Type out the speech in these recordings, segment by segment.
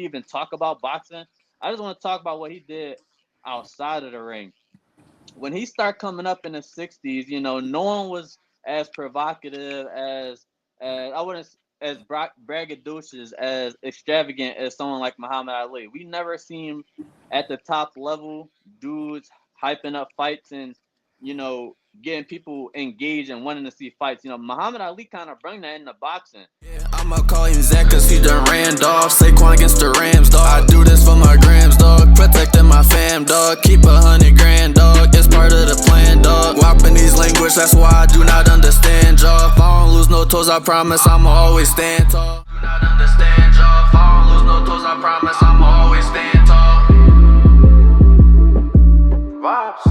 even talk about boxing, I just want to talk about what he did outside of the ring. When he started coming up in the '60s, no one was as provocative as I wouldn't as braggadocious as extravagant as someone like Muhammad Ali. We never seen at the top level dudes hyping up fights and getting people engaged and wanting to see fights. Muhammad Ali kind of bring that into boxing. I'ma call him Zach cause he done ran off. Saquon against the Rams, dog. I do this for my grams, dog. Protecting my fam, dog. Keep 100 grand, dog. It's part of the plan, dog. Japanese language, that's why I do not understand, y'all. If I don't lose no toes, I promise I'ma always stand tall. Do not understand, y'all. If I don't lose no toes, I promise I'ma always stand tall. Vibes.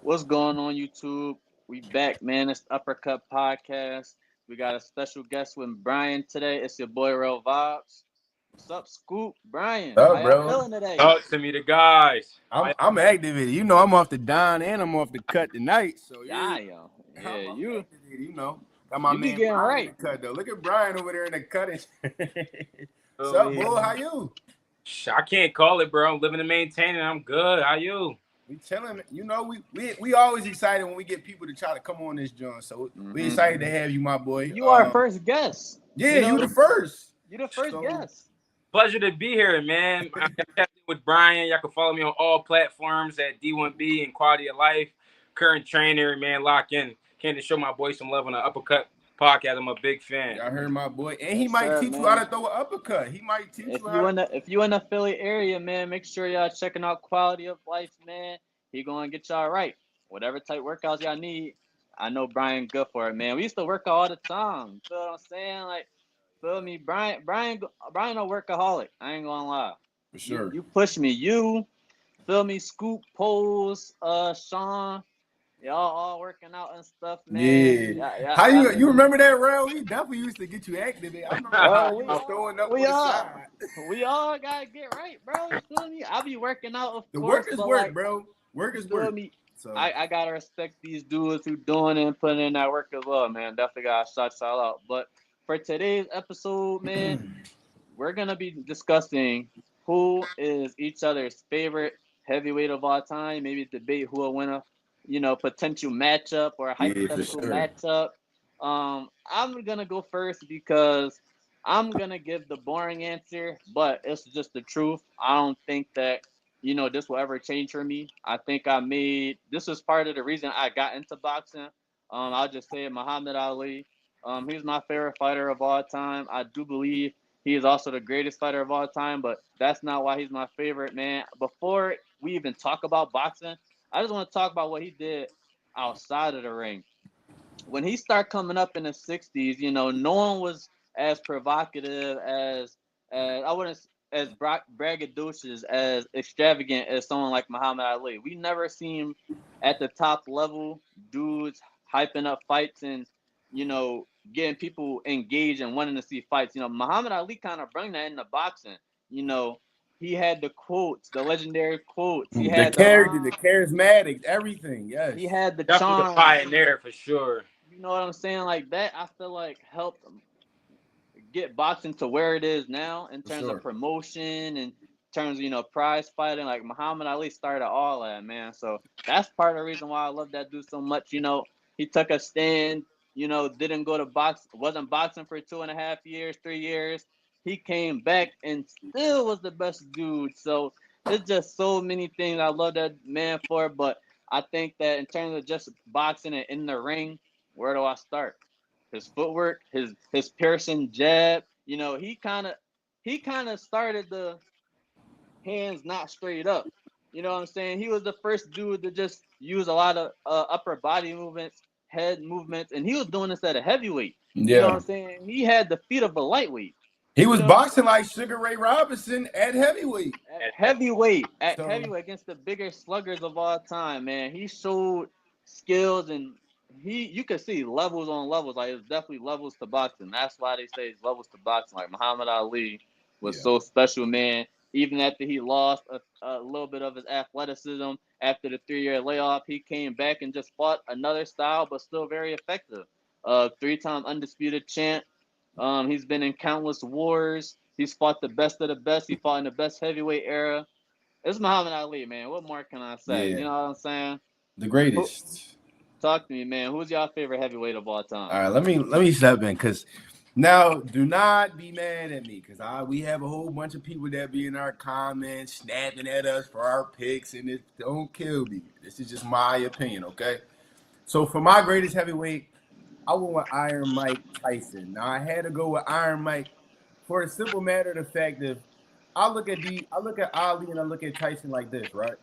What's going on, YouTube? We back, man. It's Uppercut Podcast. We got a special guest with Brian today. It's your boy Real Vibes. What's up, Scoop? Brian, What's up, how y'all bro? feeling today? Talk to me, the guys. I'm active in it. I'm off the dine and I'm off the cut tonight. So Yeah, I'm you active in it, Got my you be man getting Brian right. in the cut though. Look at Brian over there in the cut. What's Oh, up, yeah. boy? How you? I can't call it, bro. I'm living and maintaining. I'm good. How you? We chilling. We always excited when we get people to try to come on this joint. So we excited to have you, my boy. You are our first guest. Yeah, you the first. You're the first guest. Pleasure to be here, man. I'm chatting with Brian. Y'all can follow me on all platforms at D1B and Quality of Life. Current trainer, man. Lock in. Came to show my boy some love on the Uppercut Podcast. I'm a big fan. Y'all heard my boy, and he Yes, might sir, teach you man. how to throw an uppercut. He might teach If you you how. if you in the Philly area, man, make sure y'all checking out Quality of Life, man. He gonna get y'all right. Whatever type workouts y'all need, I know Brian good for it, man. We used to work out all the time. You feel what I'm saying? Like, feel me? Brian a workaholic. I ain't gonna lie. For sure. You push me. You feel me? Scoop, Pose, Sean. Y'all all working out and stuff, man. Yeah. How you remember that, Rail? We definitely used to get you active. I remember you was throwing up on the side. We all gotta get right, bro. You feel me? I be working out, of The course. work is but work, like, bro. Work is you feel work. me? So I gotta respect these dudes who doing it and putting in that work as well, man. Definitely gotta shout y'all out. But for today's episode, man, we're gonna be discussing who is each other's favorite heavyweight of all time. Maybe debate who will win a potential matchup or a hypothetical matchup. I'm gonna go first because I'm gonna give the boring answer, but it's just the truth. I don't think that this will ever change for me. I think this was part of the reason I got into boxing. I'll just say it, Muhammad Ali. He's my favorite fighter of all time. I do believe he is also the greatest fighter of all time, but that's not why he's my favorite, man. Before we even talk about boxing, I just want to talk about what he did outside of the ring. When he started coming up in the '60s, no one was as provocative as I wouldn't as braggadocious as extravagant as someone like Muhammad Ali. We never seen at the top level dudes hyping up fights and getting people engaged and wanting to see fights. Muhammad Ali kind of bring that into boxing. He had the quotes, the legendary quotes. He had the character, the charismatic, everything. Yes. He had the Definitely charm. a pioneer for sure. You know what I'm saying? Like that, I feel like helped get boxing to where it is now in terms of promotion and in terms of prize fighting. Like Muhammad Ali started all that, man. So that's part of the reason why I love that dude so much. He took a stand. Didn't go to box, wasn't boxing for 2.5 years, 3 years. He came back and still was the best dude. So it's just so many things I love that man for. But I think that in terms of just boxing and in the ring, where do I start? His footwork, his piercing jab. He kind of started the hands not straight up. You know what I'm saying? He was the first dude to just use a lot of upper body movements, head movements, and he was doing this at a heavyweight. Yeah. You know what I'm saying? He had the feet of a lightweight. He was boxing like Sugar Ray Robinson at heavyweight. At heavyweight against the biggest sluggers of all time, man. He showed skills and you could see levels on levels. Like it's definitely levels to boxing. That's why they say it's levels to boxing. Like Muhammad Ali was so special, man. Even after he lost a little bit of his athleticism after the 3-year layoff, he came back and just fought another style, but still very effective. 3-time undisputed champ. He's been in countless wars. He's fought the best of the best. He fought in the best heavyweight era. It's Muhammad Ali, man. What more can I say? Yeah, You know what I'm saying? the Who, greatest. talk to me, man. Who's your favorite heavyweight of all All time? right, let me step in because now do not be mad at me because we have a whole bunch of people that be in our comments snapping at us for our picks and it don't kill me. This is just my opinion, okay? So for my greatest heavyweight, I went with Iron Mike Tyson. Now I had to go with Iron Mike for a simple matter of the fact that I look at Ali and I look at Tyson like this, right?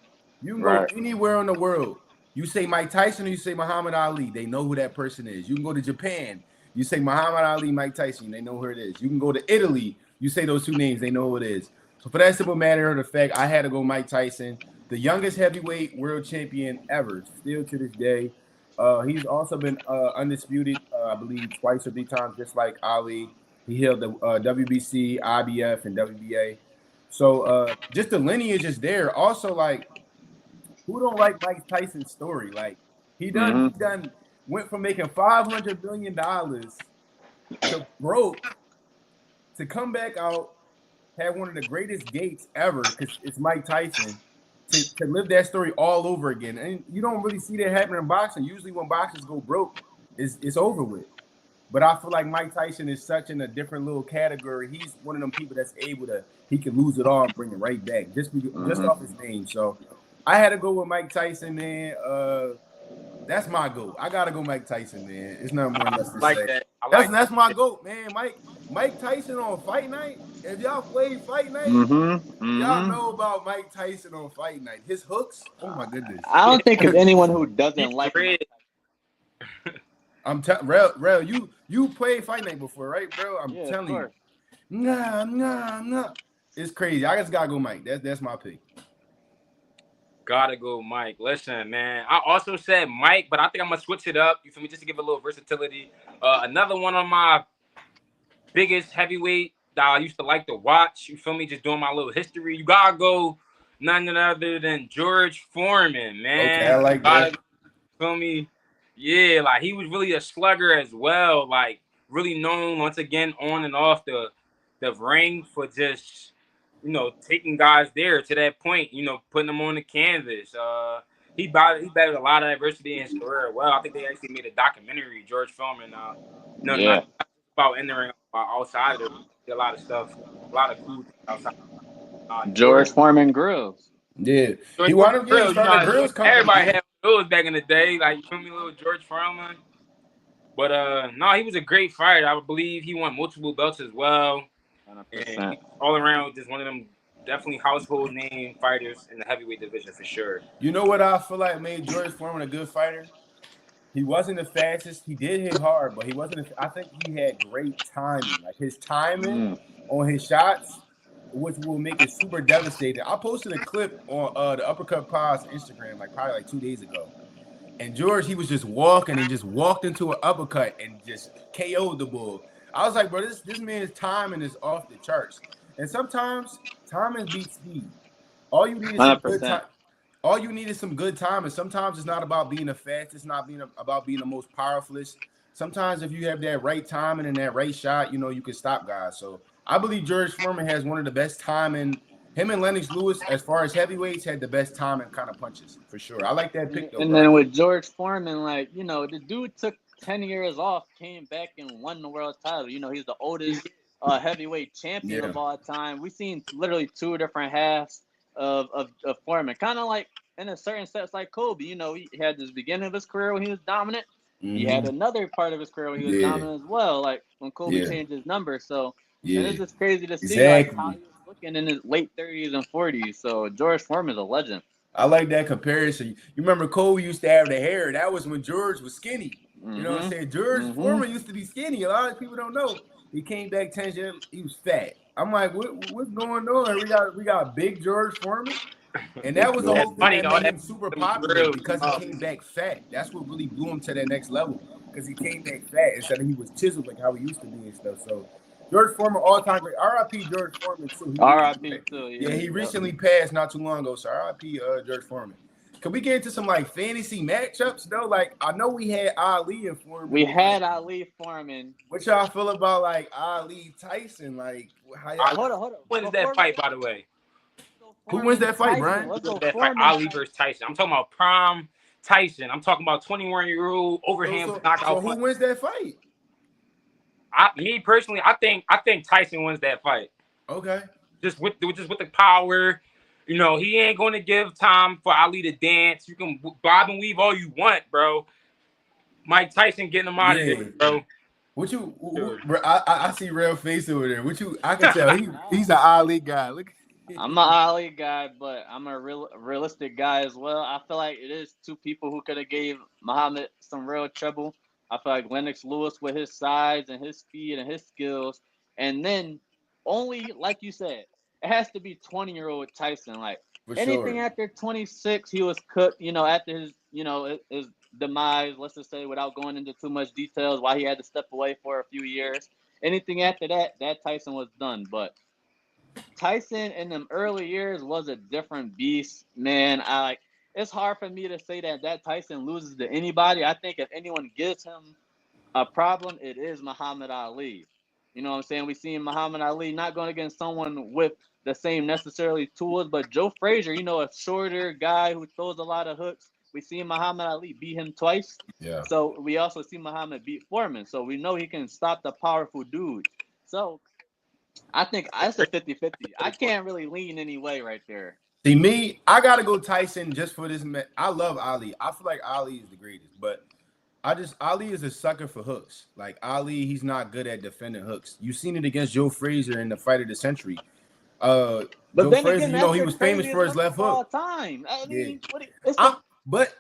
You can go Right. anywhere in the world. You say Mike Tyson or you say Muhammad Ali, they know who that person is. You can go to Japan, you say Muhammad Ali, Mike Tyson, they know who it is. You can go to Italy, you say those two names, they know who it is. So for that simple matter of the fact, I had to go Mike Tyson, the youngest heavyweight world champion ever, still to this day. He's also been undisputed, I believe, twice or three times, just like Ali. He held the WBC, IBF, and WBA. So just the lineage is there. Also, like, who don't like Mike Tyson's story? Like, Mm-hmm. he done went from making $500 million to broke to come back out, have one of the greatest gates ever because it's Mike Tyson. To live that story all over again. And you don't really see that happen in boxing. Usually when boxers go broke, it's over with. But I feel like Mike Tyson is such in a different little category. He's one of them people that's able to he can lose it all and bring it right back just Mm-hmm. off his name. So I had to go with Mike Tyson, man. That's my goat. I gotta go Mike Tyson, man. It's nothing more or less to like say. that. I like That's my goat, man. Mike Tyson on fight night. If y'all play fight night, Mm-hmm. y'all Mm-hmm. know about Mike Tyson on fight night. His hooks, oh my goodness. I don't think there's anyone who He's doesn't like great. Mike. I'm telling Rel, you played fight night before, right, bro? I'm Yeah, of telling you. course. Nah. It's crazy. I just gotta go Mike. That's my pick. Gotta go, Mike. Listen, man. I also said Mike, but I think I'm gonna switch it up. You feel me? Just to give a little versatility. Another one of my biggest heavyweight that I used to like to watch. You feel me? Just doing my little history. You gotta go none other than George Foreman, Okay, I man. like Gotta that. feel me? Yeah, like he was really a slugger as well. Like really known once again on and off the ring for just taking guys there to that point. Putting them on the canvas. He battled a lot of adversity in his career. Well, I think they actually made a documentary, George Foreman. Not Yeah. about entering outside of did a lot of stuff, a lot of cool things outside. George Foreman Grills. Yeah. He George wound Foreman up Grill, starting a grills company. everybody had those back in the day. Like you feel me, little George Foreman. But no, he was a great fighter. I believe he won multiple belts as well, and 100%. he, all around just one of them definitely household name fighters in the heavyweight division for sure. You know what I feel like made George Foreman a good fighter? He wasn't the fastest. He did hit hard, but he wasn't. I think he had great timing. Like his timing Mm. on his shots, which will make it super devastating. I posted a clip on the Uppercut Pod's Instagram, like probably like 2 days ago. And George, he was just walking and just walked into an uppercut and just KO'd the bull. I was like, bro, this man's timing is off the charts. And sometimes timing beats speed. All you need is some good 100%. time. All you need is some good time, and sometimes it's not about being the fastest, it's not about being the most powerfulest. Sometimes if you have that right timing and that right shot, you can stop guys. So I believe George Foreman has one of the best timing. Him and Lennox Lewis, as far as heavyweights, had the best timing kind of punches for sure. I like that pick though, And bro. then with George Foreman, like, the dude took 10 years off, came back and won the world title. He's the oldest heavyweight champion Yeah. of all time. We've seen literally two different halves of Foreman. Kind of like in a certain sense like Kobe. He had this beginning of his career when he was dominant. He had Mm-hmm. another part of his career when he was Yeah. dominant as well, like when Kobe Yeah. changed his number. So, and Yeah. it's just crazy to see like how Exactly. he was looking in his late 30s and 40s. So George Foreman is a legend. I like that comparison. You remember Kobe used to have the hair. That was when George was skinny. You know what I'm Mm-hmm. saying? George Mm-hmm. Foreman used to be skinny. A lot of people don't know. He came back 10 years. He was fat. I'm like, what's going on? We got big George Foreman. And that was the That's whole thing funny that though. made him super popular Real. because he came back fat. That's what really blew him to that next level because he came back fat instead of he was chiseled like how he used to be and stuff. So George Foreman, all time great. R.I.P. George Foreman too. R.I.P. too. Yeah, he Yep. recently passed not too long ago. So R.I.P. George Foreman. Can we get into some like fantasy matchups though? Like I know we had Ali and Foreman. We But, like, had Ali Foreman. what y'all feel about like Ali Tyson? Like how y'all, Hold on. Wins that fight, by the way. who wins that fight, Brian? Let's go That fight, Foreman. Ali versus Tyson. I'm talking about prime Tyson. I'm talking about 21-year-old overhand knockout. So who wins that fight? Me personally, I think Tyson wins that fight. Okay. Just with the power. You know, he ain't going to give time for Ali to dance. You can bob and weave all you want, bro. Mike Tyson getting him out of there, bro. What you? Bro, I see real face over there. What you? I can tell he's an Ali guy. Look. I'm an Ali guy, but I'm a realistic guy as well. I feel like it is two people who could have gave Muhammad some real trouble. I feel like Lennox Lewis with his size and his speed and his skills, and then only like you said, it has to be 20-year-old Tyson. Like For anything sure. after 26, he was cooked. You know, after his his demise. Let's just say without going into too much details, why he had to step away for a few years. Anything after that Tyson was done, but. Tyson in them early years was a different beast, man. It's hard for me to say that Tyson loses to anybody. I think if anyone gives him a problem, it is Muhammad Ali. You know what I'm saying? We seen Muhammad Ali not going against someone with the same necessarily tools, but Joe Frazier, a shorter guy who throws a lot of hooks. We seen Muhammad Ali beat him twice. Yeah. So we also see Muhammad beat Foreman. So we know he can stop the powerful dude. So I think that's a 50-50. I can't really lean any way right there. See me, I gotta go Tyson just for this. I love Ali. I feel like Ali is the greatest, but Ali is a sucker for hooks. Like Ali, he's not good at defending hooks. You seen it against Joe Frazier in the fight of the century. But Joe then Frazier, again, he was famous for his left hook. All time. I mean, But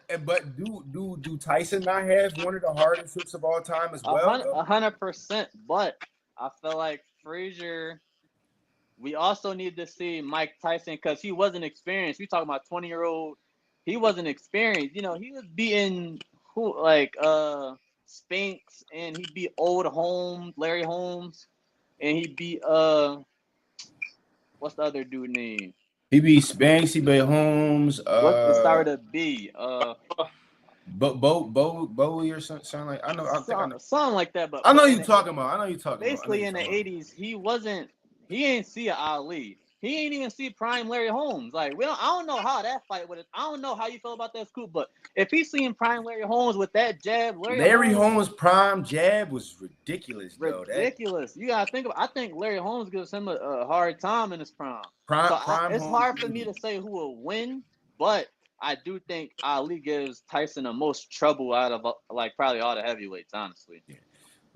do Tyson not have one of the hardest hooks of all time as well? 100%. But I feel like Frazier. We also need to see Mike Tyson because he wasn't experienced. We talking about 20-year-old. He wasn't experienced. He was beating Spinks, and he beat Larry Holmes, and he beat what's the other dude name? He beat Spanks. He beat Holmes. What's the start of B? Bowie or something like. I know. I think I know. Something like that. But I know you talking about. Basically, in the '80s, he wasn't. He ain't see a Ali. He ain't even see prime Larry Holmes. Like I don't know how that fight would. I don't know how you feel about that scoop, but if he's seeing prime Larry Holmes with that jab, Larry Holmes' prime jab was ridiculous. Ridiculous. You gotta think about. I think Larry Holmes gives him a hard time in his prime. It's hard for me to say who will win, but I do think Ali gives Tyson the most trouble out of probably all the heavyweights, honestly. Yeah.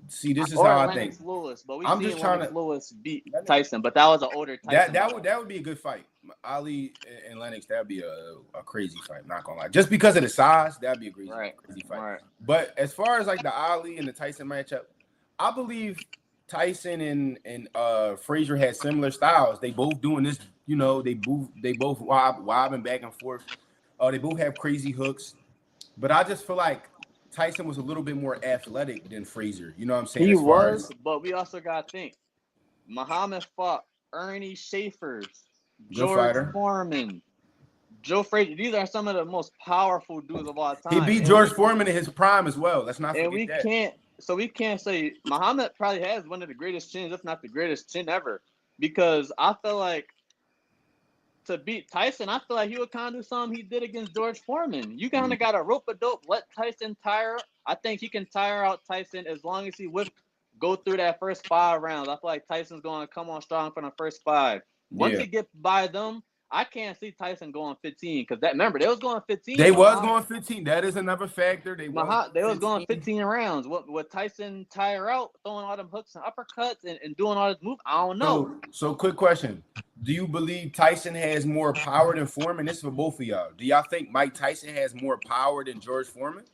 See, this is how I think. Lewis, but I'm just trying to Lewis beat Tyson, but that was an older Tyson. That would be a good fight. Ali and Lennox, that'd be a crazy fight. Not gonna lie, just because of the size, that'd be a crazy fight. Right. But as far as like the Ali and the Tyson matchup, I believe Tyson and Frazier had similar styles. They both doing this, they both wobbing back and forth. They both have crazy hooks, but I just feel like Tyson was a little bit more athletic than Frazier. You know what I'm saying? He was, but we also got to think. Muhammad fought Ernie Schaefer, George Foreman, Joe Frazier. These are some of the most powerful dudes of all time. He beat George Foreman in his prime as well. Let's not forget that. We can't say Muhammad probably has one of the greatest chins, if not the greatest chin ever, because I feel like to beat Tyson, I feel like he would kind of do something he did against George Foreman. You kind of got to rope a dope, let Tyson tire. I think he can tire out Tyson as long as he would go through that first 5 rounds. I feel like Tyson's going to come on strong for the first 5. Once he gets by them, I can't see Tyson going 15 because remember they was going 15. They was going 15. That is another factor. They was going 15 rounds. What Tyson tire out, throwing all them hooks and uppercuts and doing all this move? I don't know. So quick question: do you believe Tyson has more power than Foreman? This is for both of y'all. Do y'all think Mike Tyson has more power than George Foreman?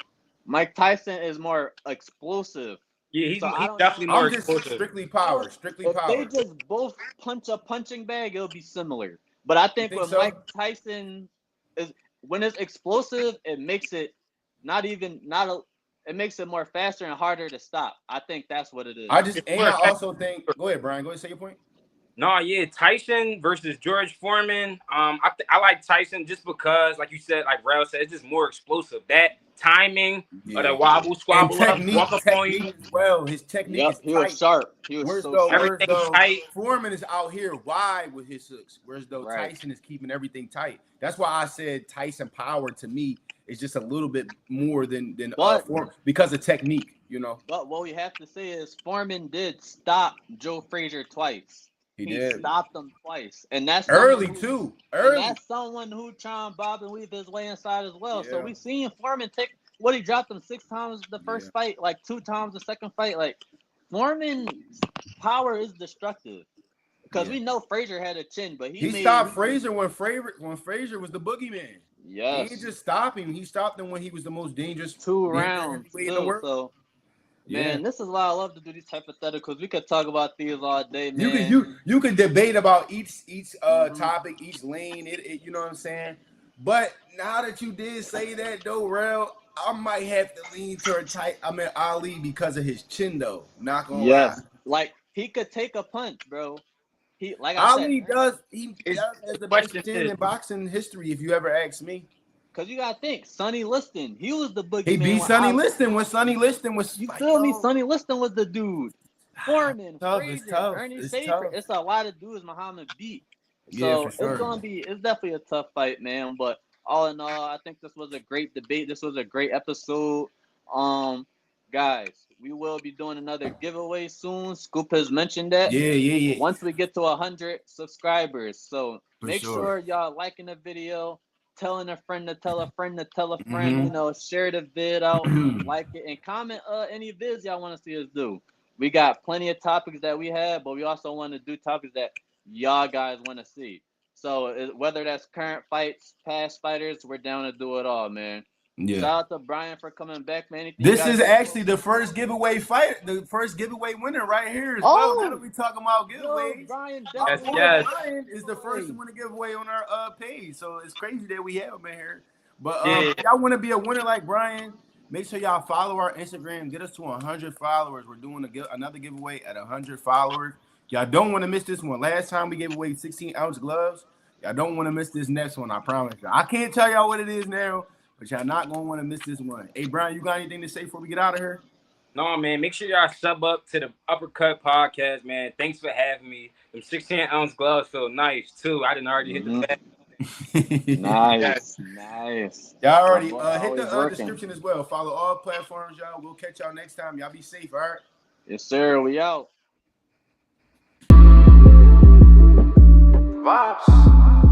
Mike Tyson is more explosive. Yeah, he's definitely more explosive. Strictly power. If they just both punch a punching bag, it'll be similar. But I think with Mike Tyson is when it's explosive, it makes it it makes it more faster and harder to stop. I think that's what it is. I also think. Go ahead, Brian. Go ahead, say your point. No, yeah, Tyson versus George Foreman. I like Tyson just because, like you said, like Rel said, it's just more explosive. That timing of the wobble, And squabble up, walk up on technique you, as well. His technique Yep, is he was tight. sharp. He was Whereas so though, sharp. whereas everything though tight. Foreman is out here wide with his hooks, whereas though Right. Tyson is keeping everything tight. That's why I said Tyson power to me is just a little bit more than But Foreman because of technique, you know. But what we have to say is Foreman did stop Joe Frazier twice. He He did stopped him twice, and that's someone early who, too. and Early, that's someone who trying to bob and weave his way inside as well. So yeah, we seen Foreman take what he dropped him 6 times the yeah, first fight, like 2 times the second fight. Like Foreman's power is destructive because yeah. we know Frazier had a chin, but He stopped Frazier when Frazier was the boogeyman. He didn't yes, just stop him. He stopped him when he was the most dangerous 2 rounds heavyweight in the too. world. So Yeah. man, this is why I love to do these hypotheticals. We could talk about these all day, You man. you can debate about each Mhm. topic, each lane. You know what I'm saying. But now that you did say that though, Rel, I might have to lean toward Ali because of his chin though. Not gonna lie. Yes, like he could take a punch, bro. He, like I said, Ali does His has the best question chin is, in boxing history. If you ever ask me, because you gotta think, Sonny Liston, he was the he boogeyman. beat Sonny Liston when Sonny Liston was. You feel me? Sonny Liston was the dude. Foreman, Tough. It's Frazier, tough. Ernie It's Safer. tough. It's a lot of dudes Muhammad beat. Yeah, So for sure. it's definitely a tough fight, man. But all in all, I think this was a great debate. This was a great episode. Guys, we will be doing another giveaway soon. Scoop has mentioned that. Yeah. Once we get to 100 subscribers. So For make sure. sure y'all liking the video, telling a friend to tell a friend to tell a friend, Mhm. you know, share the vid out, like it, and comment any vids y'all want to see us do. We got plenty of topics that we have, but we also want to do topics that y'all guys want to see. So whether that's current fights, past fighters, we're down to do it all, man. Yeah. Shout out to Brian for coming back, man. Anything This you is guys- actually the first giveaway fight, the first giveaway winner right here as well. Now that we talking about Yo, giveaways, Brian, our Yes, boy yes. Brian is the first to win a giveaway on our page. So it's crazy that we have him in here. But Yeah. if y'all want to be a winner like Brian, make sure y'all follow our Instagram. Get us to 100 followers. We're doing another giveaway at 100 followers. Y'all don't want to miss this one. Last time we gave away 16-ounce gloves. Y'all don't want to miss this next one. I promise you. I can't tell y'all what it is now, but y'all not gonna want to miss this one. Hey, Brian, you got anything to say before we get out of here? No, man, make sure y'all sub up to the Uppercut Podcast, man. Thanks for having me. Them 16-ounce gloves feel nice, too. I didn't already hit the bag. Nice. Y'all already Boy, hit always the working. description as well. Follow all platforms, y'all. We'll catch y'all next time. Y'all be safe, all right? Yes, sir. We out. Vibes.